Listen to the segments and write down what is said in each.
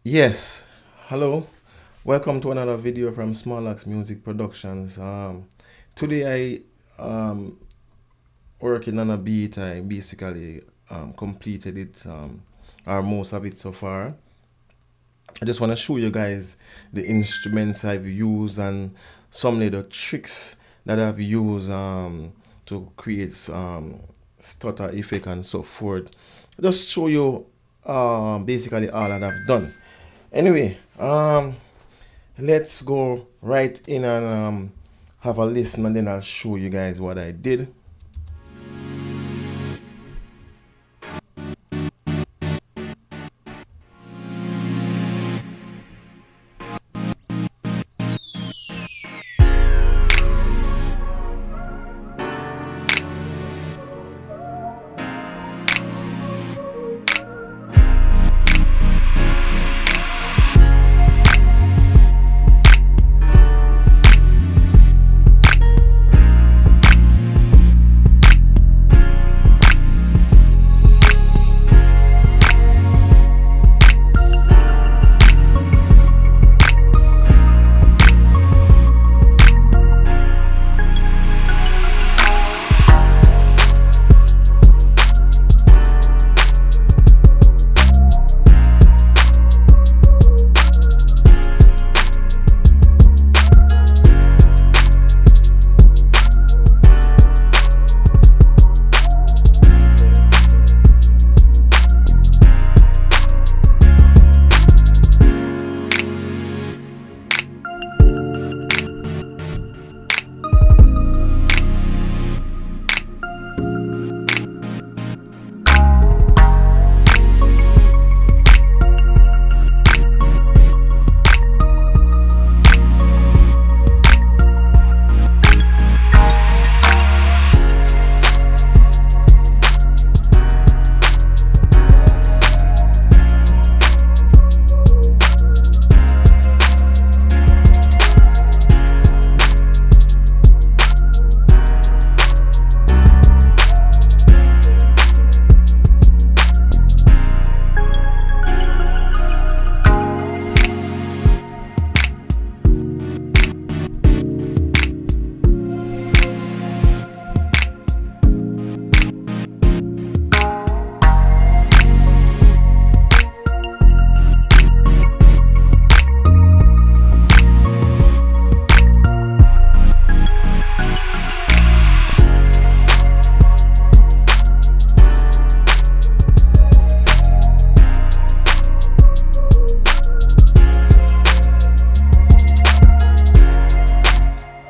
Yes, hello. Welcome to another video from Smarlax Music Productions. Today I working on a beat. I basically completed it, or most of it so far. I just want to show you guys the instruments I've used and some little tricks that I've used to create stutter effect and so forth. Just show you basically all that I've done. Anyway, let's go right in and have a listen, and then I'll show you guys what I did.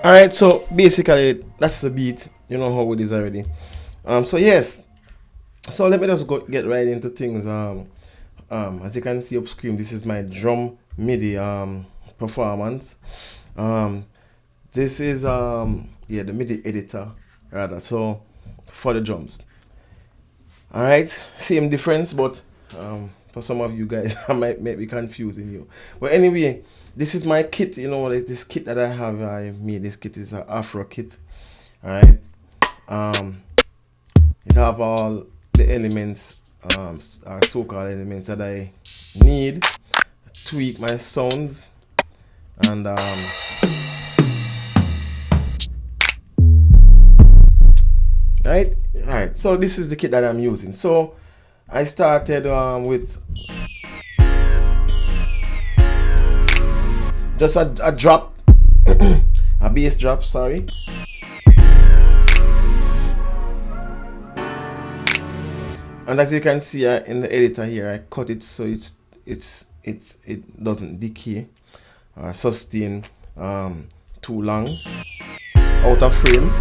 All right, so basically that's the beat. You know how it is already. So yes, so let me just go get right into things. As you can see up screen, this is my drum MIDI performance. Um, this is yeah, the MIDI editor rather. So for the drums. All right, same difference, but for some of you guys, I might be confusing you. But anyway, this is my kit. You know, this kit that I have. I made this kit is an Afro kit. All right. Um, it have all the elements, so-called elements that I need to tweak my sounds, and right, all right. So this is the kit that I'm using. So I started with just a drop, a bass drop. Sorry. And as you can see in the editor here, I cut it so it doesn't decay or sustain too long out of frame.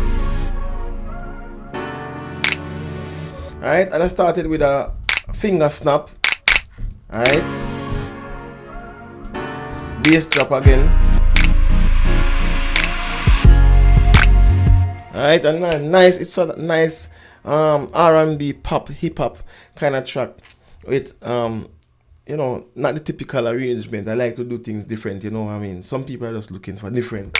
Alright, and I started with a finger snap. Alright, bass drop again. Alright, and nice, it's a nice R&B pop hip hop kind of track with you know, not the typical arrangement. I like to do things different, you know what I mean? Some people are just looking for different.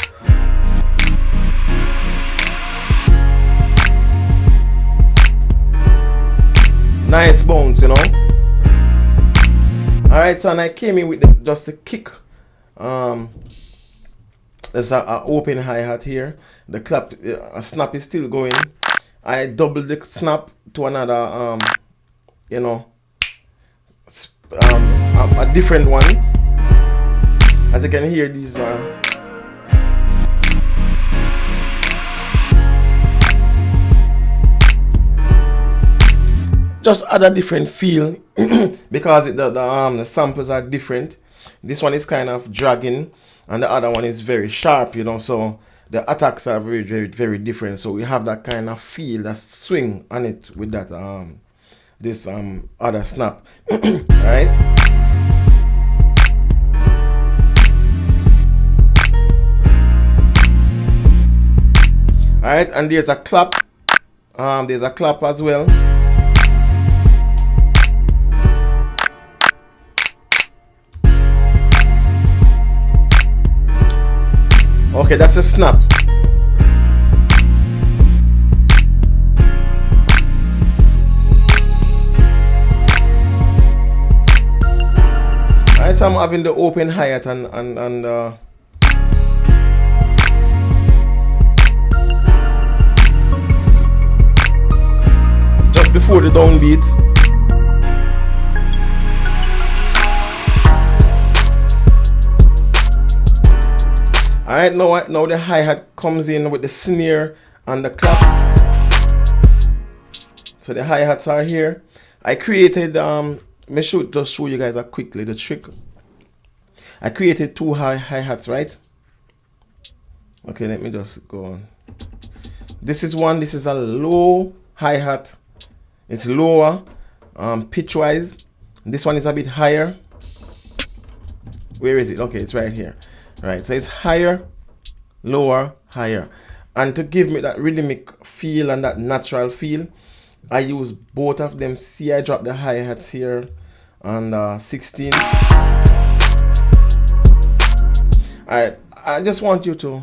Nice bounce, you know. All right, so and I came in with just a kick. There's a open hi-hat here. The clap, snap is still going. I double the snap to another, you know, a different one. As you can hear, these are just add a different feel because the samples are different. This one is kind of dragging, and the other one is very sharp, you know. So the attacks are very, very, very different. So we have that kind of feel, that swing on it with that this other snap. Right. All right, and there's a clap. There's a clap as well. Okay, that's a snap. Alright, so I'm having the open hi-hat and just before the downbeat. Alright, now the hi-hat comes in with the snare and the clap. So the hi-hats are here. I created, me should just show you guys quickly the trick. I created two hi-hats, right? Okay, let me just go on. This is one, this is a low hi-hat. It's lower, pitch-wise. This one is a bit higher. Where is it? Okay, it's right here. Right, so it's higher, lower, higher. And to give me that rhythmic feel and that natural feel, I use both of them. See, I drop the hi-hats here on 16. Alright, I just want you to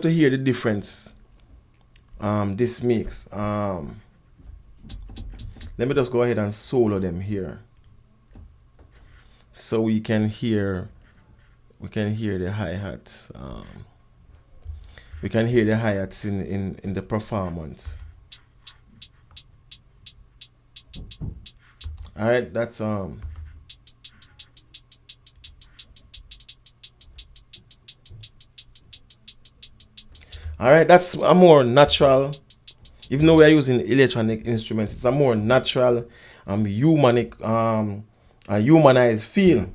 hear the difference this makes. Let me just go ahead and solo them here, so we can hear the hi-hats. We can hear the hi-hats in the performance. All right, that's all right, that's a more natural, even though we are using electronic instruments, it's a more natural humanized feel.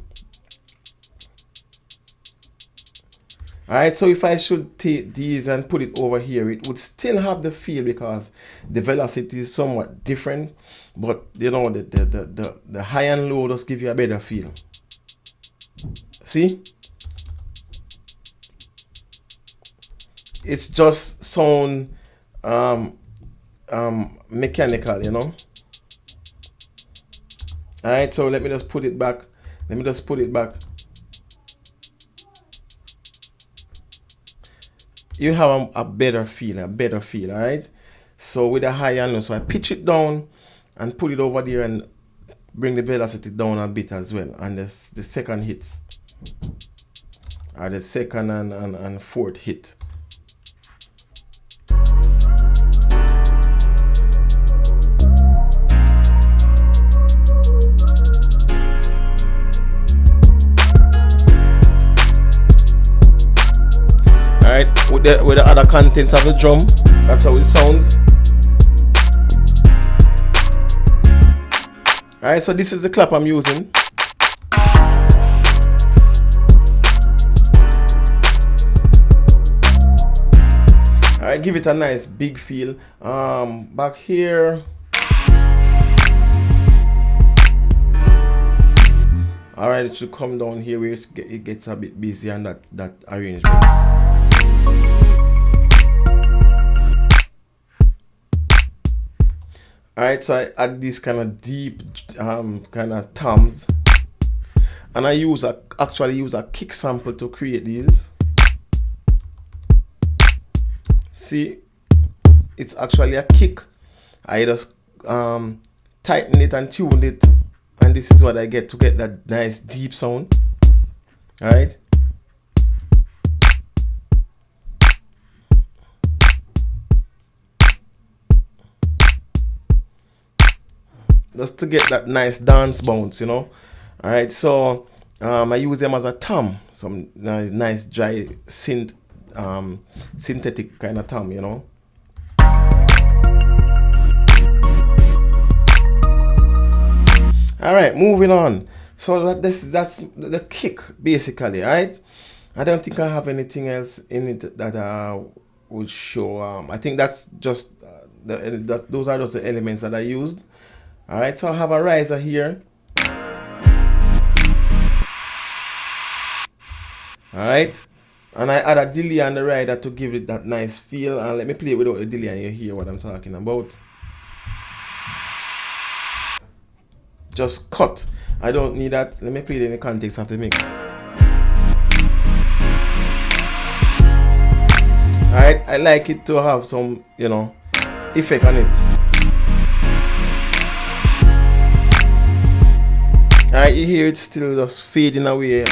Alright, so if I should take these and put it over here, it would still have the feel because the velocity is somewhat different, but you know, the high and low just give you a better feel. See? It's just sound mechanical, you know. Alright, so let me just put it back. You have a better feel, alright? So with a high and low, so I pitch it down and put it over there and bring the velocity down a bit as well. And the second hit, or the second and fourth hit. Alright, with the other contents of the drum, that's how it sounds. Alright, so this is the clap I'm using. Alright, give it a nice big feel. Back here. Alright, it should come down here where it gets a bit busy and that arrangement. Alright, so I add these kind of deep kind of toms, and I actually use a kick sample to create these. See, it's actually a kick. I just tighten it and tune it and this is what I get to get that nice deep sound. All right. Just to get that nice dance bounce, you know. All right, so I use them as a tom, some nice dry synthetic kind of tom, you know. All right, moving on. So that's the kick basically. All right. I don't think I have anything else in it that would show. I think that's just those are just the elements that I used. All right, so I have a riser here. All right, and I add a delay on the rider to give it that nice feel. And let me play it without a delay, and you hear what I'm talking about. Just cut. I don't need that. Let me play it in the context of the mix. Alright, I like it to have some, you know, effect on it. Alright, you hear it still just fading away.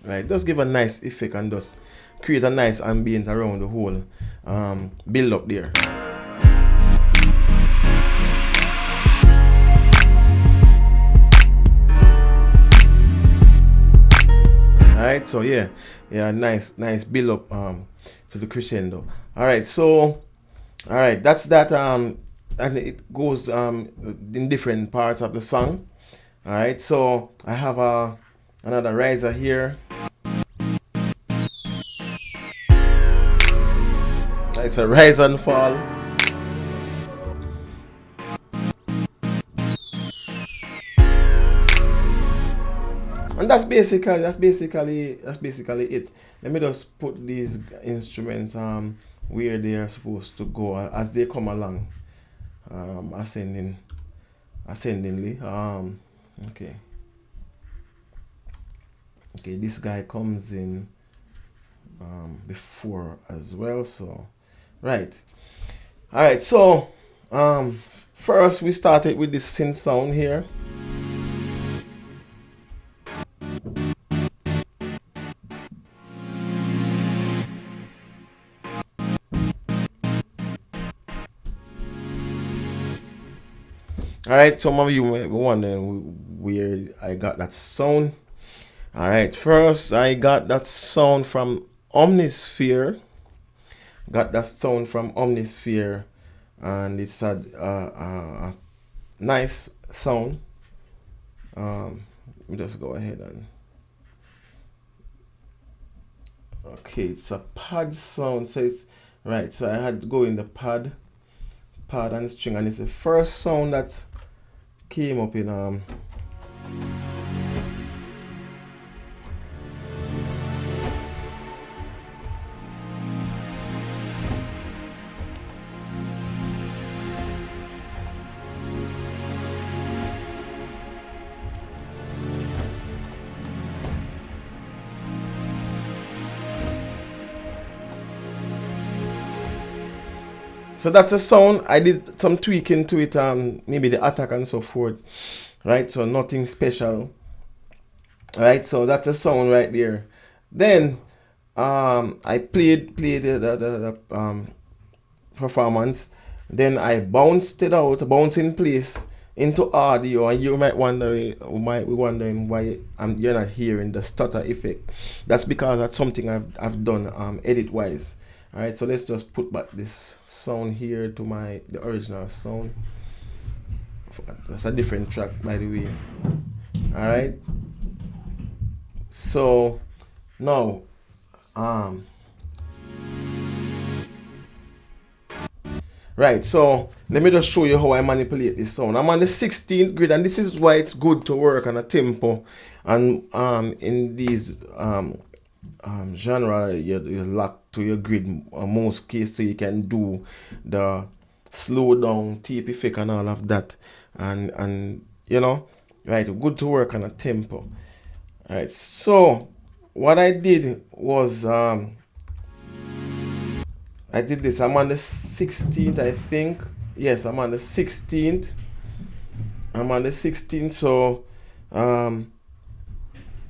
Right, just give a nice effect and just create a nice ambient around the whole build up there. Alright, so yeah, nice build up to the crescendo. Alright, so alright, that's that and it goes in different parts of the song. Alright, so I have another riser here. It's a rise and fall. And that's basically it. Let me just put these instruments where they are supposed to go as they come along, ascendingly. Okay, this guy comes in before as well, so right. All right, so first we started with this synth sound here. Alright, some of you may be wondering where I got that sound. Alright, first I got that sound from Omnisphere. And it's a nice sound. Let me just go ahead and. Okay, it's a pad sound, so it's right. So I had to go in the pad and string, and it's the first sound that came up in so that's the sound. I did some tweaking to it, maybe the attack and so forth, right? So nothing special, right? So that's a sound right there. Then I played the performance. Then I bounced in place into audio, and you might be wondering why you're not hearing the stutter effect. That's because that's something I've done edit wise. All right, so let's just put back this sound here to the original sound. That's a different track, by the way. All right. So now, right. So let me just show you how I manipulate this sound. I'm on the 16th grid, and this is why it's good to work on a tempo. And in these genre, you're locked to your grid most cases, so you can do the slow down tape effect and all of that, and you know, right, good to work on a tempo. All right, so what I did was I I did this. I'm on the 16th, I think. Yes, I'm on the 16th. I'm on the 16th. So,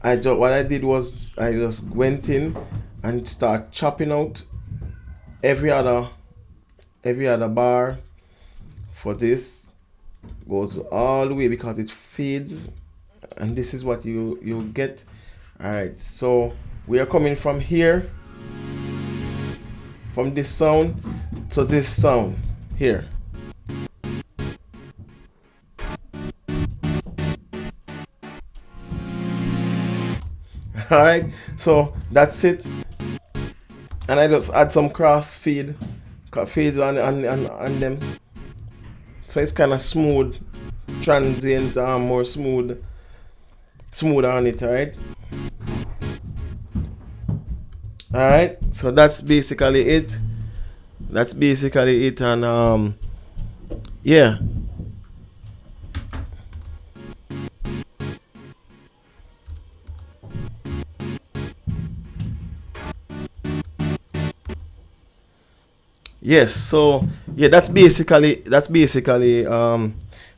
what I did was I just went in and start chopping out every other bar for this. Goes all the way because it fades, and this is what you get. All right. So we are coming from here, from this sound to this sound here. All right, so that's it, and I just add some cross fades on them, so it's kind of smooth, transient, more smooth on it. All right, so that's basically it. And yeah. Yes, so yeah, that's basically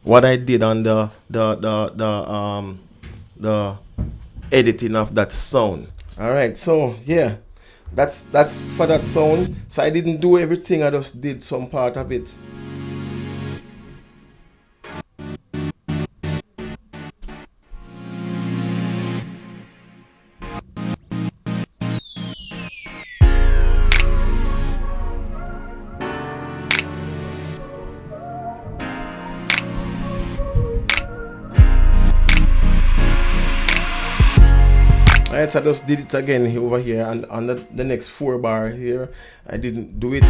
what I did on the editing of that sound. All right, so yeah, that's for that sound. So I didn't do everything, I just did some part of it. Alright, so I just did it again over here, and on the next 4 bar here, I didn't do it.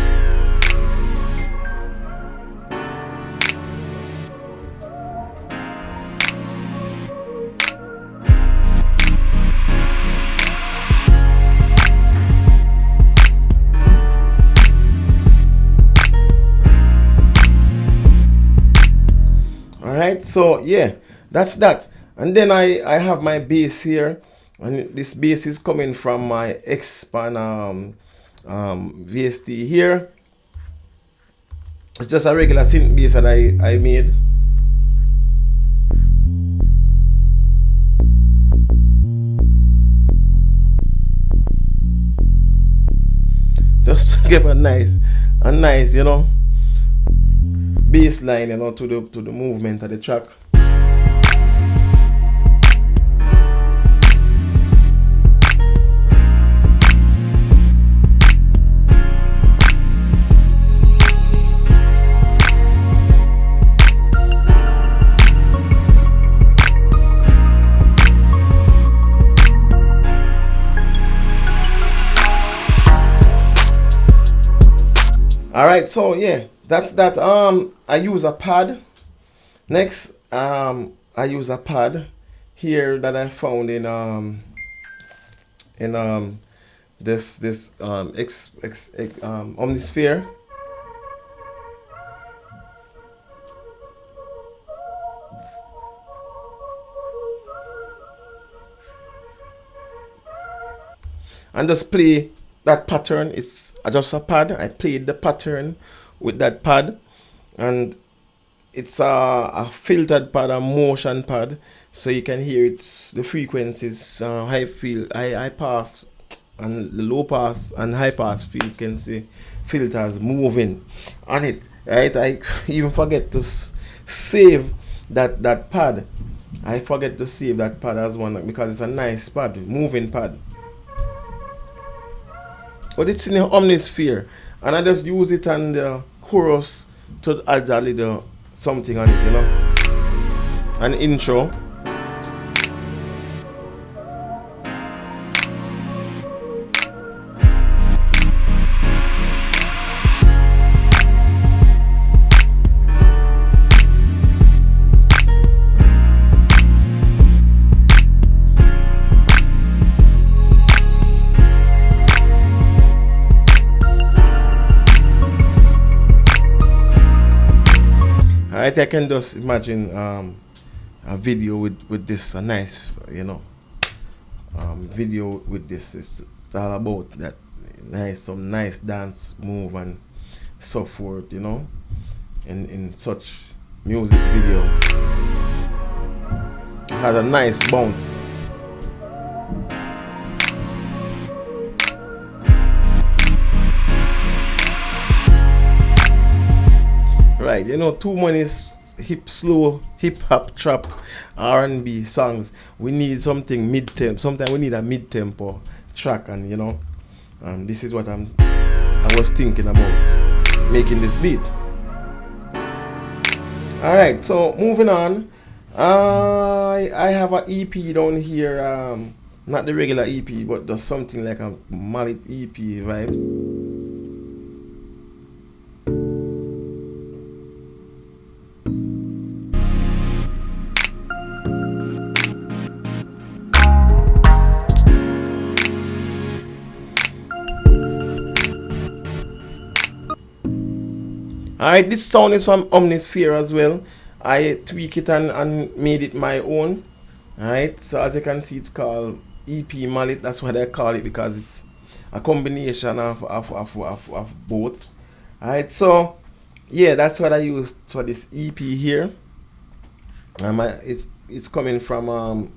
Alright, so yeah, that's that. And then I have my bass here, and this bass is coming from my X-Pan VST here. It's just a regular synth bass that I made. Just to give a nice, bass line, to the movement of the track. All right, so yeah, that's that. I use a pad. Next, I use a pad here that I found in this Omnisphere. And just play that pattern. It's just a pad. I played the pattern with that pad, and it's a filtered pad, a motion pad, so you can hear the frequencies, high pass and the low pass and high pass you can see filters moving on it, right? I even forget to save that pad. I forget to save that pad as one because it's a nice pad, moving pad. But it's in the Omnisphere, and I just use it on the chorus to add a little something on it, an intro. Alright, I can just imagine a video with this, a nice, video with this. It's all about that, nice, some nice dance move and so forth, you know, in such music video. It has a nice bounce. Right, you know, too many slow hip hop, trap, R&B songs. We need something mid tempo. Sometimes we need a mid tempo track, and you know, this is what I was thinking about making this beat. All right, so moving on. I have an EP down here. Not the regular EP, but there's something like a Mallet EP vibe. Alright, this sound is from Omnisphere as well. I tweak it and made it my own. Alright, so as you can see, it's called EP Mallet. That's what I call it because it's a combination of both. Alright, so yeah, that's what I used for this EP here. It's coming from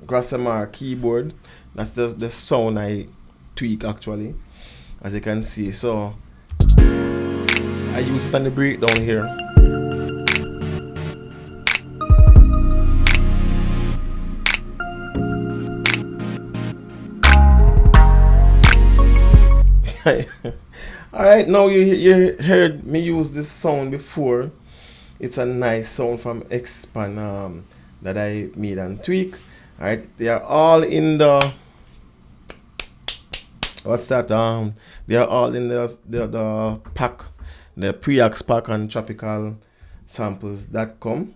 Grassamar keyboard. That's just the sound I tweak actually, as you can see. So I use it on the breakdown here. Alright, now you heard me use this sound before. It's a nice sound from Xpan that I made and tweak. Alright, they are all in the what's that? They are all in the pack, the Preax pack on tropicalsamples.com.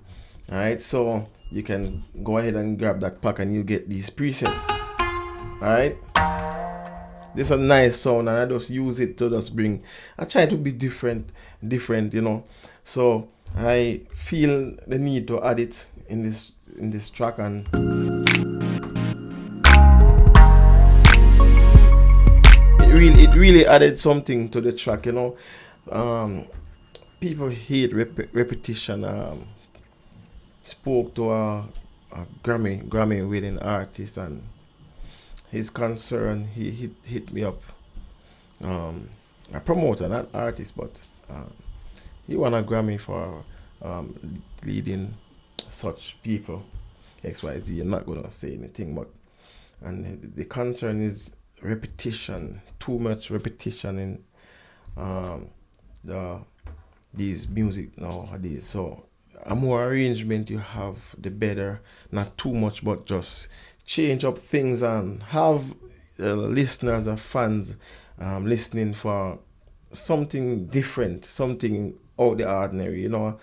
Alright, so you can go ahead and grab that pack and you get these presets. Alright, this is a nice sound and I just use it to just bring, I try to be different, you know. So I feel the need to add it in this track, and it really added something to the track, you know. People hate repetition. Spoke to a Grammy winning artist, and his concern, he hit me up. A promoter, not artist, but he won a Grammy for leading such people. XYZ. I'm not gonna say anything, but and the concern is repetition, too much repetition in these music nowadays. So a more arrangement you have, the better. Not too much, but just change up things and have listeners or fans listening for something different, something out of the ordinary. You know,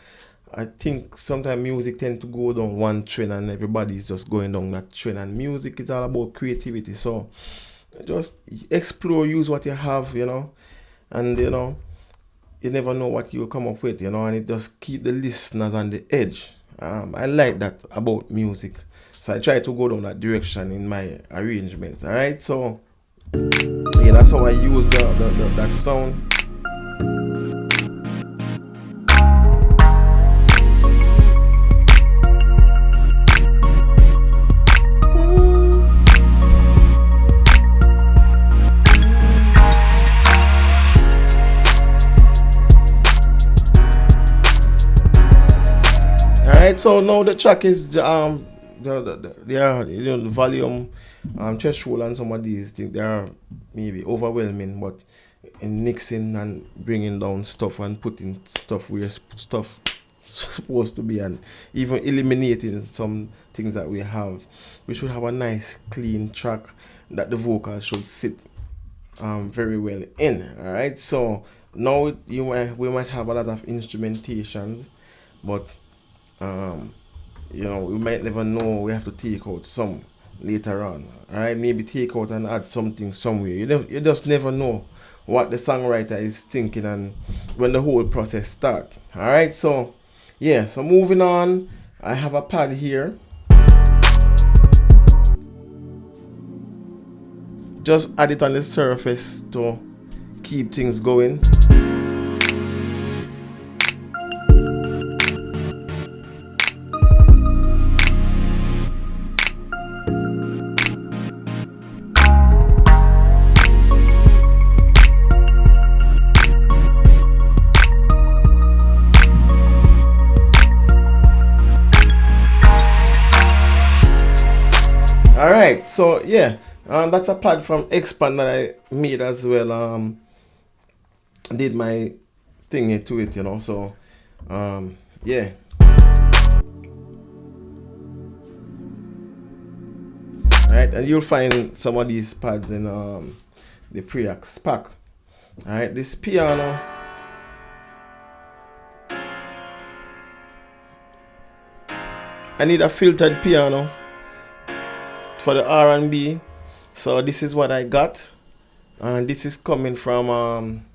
I think sometimes music tend to go down one trend and everybody's just going down that trend. And music is all about creativity. So just explore, use what you have, you know, and you know, you never know what you'll come up with, you know, and it just keep the listeners on the edge. I like that about music, so I try to go down that direction in my arrangements. All right, so yeah, that's how I use that sound. Alright, so now the track is the volume threshold and some of these things, they are maybe overwhelming, but in mixing and bringing down stuff and putting stuff where stuff supposed to be, and even eliminating some things that we have, we should have a nice clean track that the vocal should sit very well in. Alright, so now we might have a lot of instrumentations, but you know, we might never know. We have to take out some later on. Alright, maybe take out and add something somewhere. You just never know what the songwriter is thinking and when the whole process starts. Alright, so yeah, so moving on, I have a pad here. just add it on the surface to keep things going. Alright, so yeah, that's a pad from Expand that I made as well. Did my thingy to it, you know, so yeah. Alright, and you'll find some of these pads in the Preax pack. Alright, this piano. I need a filtered piano for the R&B, so this is what I got, and this is coming from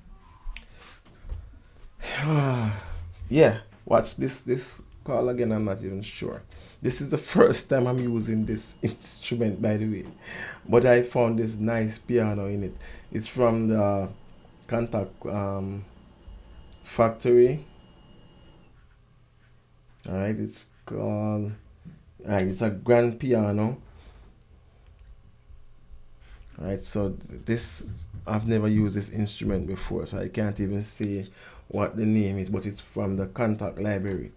yeah, what's this call again? I'm not even sure. This is the first time I'm using this instrument, by the way, but I found this nice piano in it. It's from the Contact Factory. Alright, it's called, it's a grand piano. Alright, so this, I've never used this instrument before, so I can't even say what the name is, but it's from the Contact library.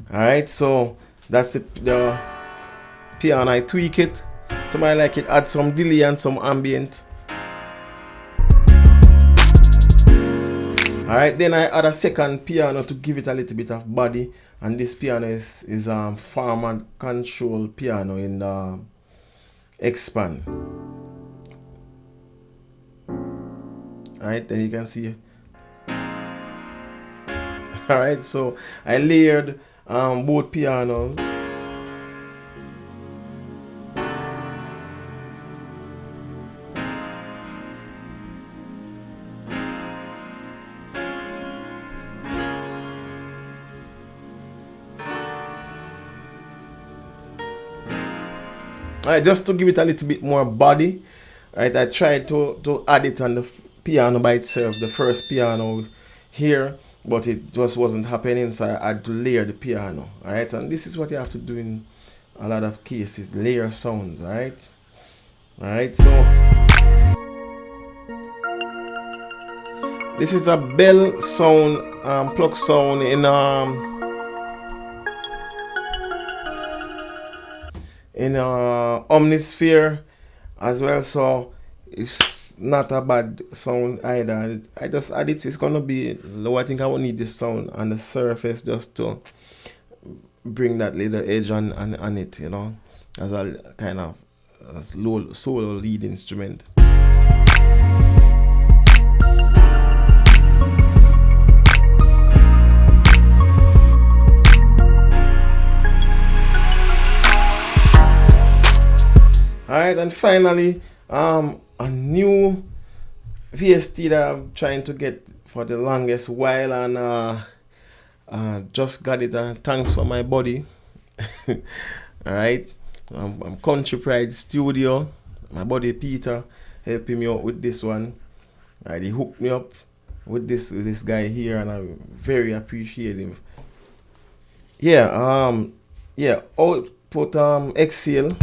Alright, so that's the piano. I tweak it to my like it, add some delay and some ambient. Alright, then I add a second piano to give it a little bit of body, and this piano is Farmer Control piano in the Expand. Alright, then you can see. Alright, so I layered both pianos. Alright, just to give it a little bit more body. Right, I tried to add it on the piano by itself, the first piano here, but it just wasn't happening, so I had to layer the piano. Alright, and this is what you have to do in a lot of cases, layer sounds. Alright, so this is a bell sound, plug sound in Omnisphere as well, so it's not a bad sound either. I just add it, it's gonna be low. I think I will need this sound on the surface just to bring that little edge on it, you know, as a kind of low solo lead instrument. Alright, and finally, a new VST that I'm trying to get for the longest while, and just got it. Thanks for my buddy. Alright, I'm Country Pride Studio. My buddy Peter helping me out with this one. Alright, he hooked me up with this guy here, and I'm very appreciative. Yeah, yeah, output Exhale.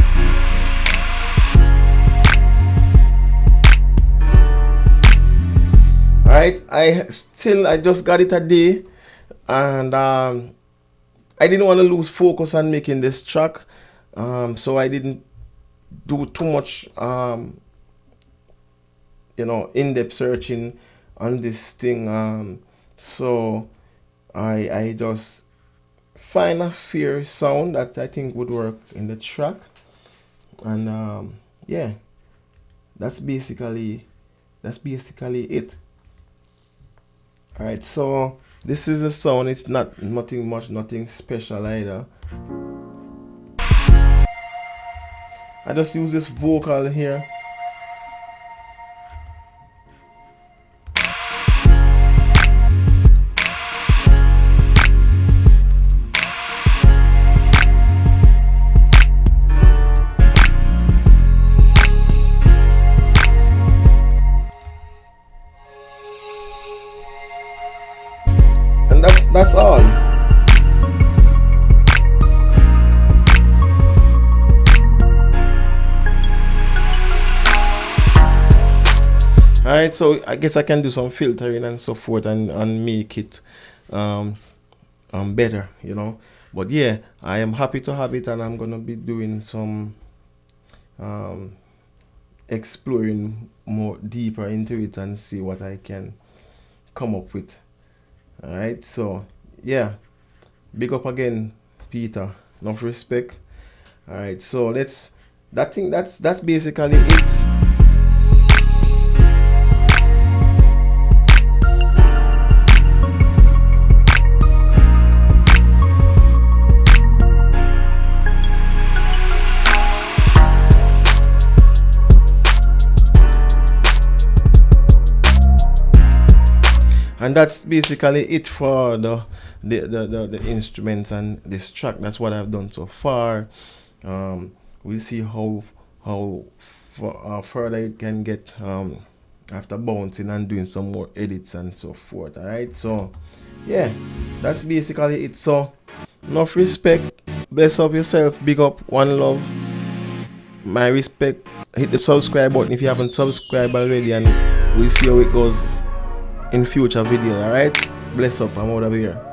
Alright, I just got it a day, and I didn't want to lose focus on making this track, so I didn't do too much you know, in-depth searching on this thing, so I just find a fair sound that I think would work in the track, and yeah, that's basically it. Alright, so this is a sound. It's nothing much, nothing special either. I just use this vocal here. That's all. Alright, so I guess I can do some filtering and so forth and make it um better, you know. But yeah, I am happy to have it, and I'm gonna be doing some um exploring more deeper into it and see what I can come up with. Alright, so yeah, big up again, Peter. Enough respect. Alright, so let's that's basically it. And that's basically it for the instruments and this track. That's what I've done so far. We'll see how further it can get after bouncing and doing some more edits and so forth. All right, so yeah, that's basically it. So enough respect, bless up yourself, big up, one love, my respect. Hit the subscribe button if you haven't subscribed already, and we'll see how it goes in future videos. Alright, bless up, I'm out of here.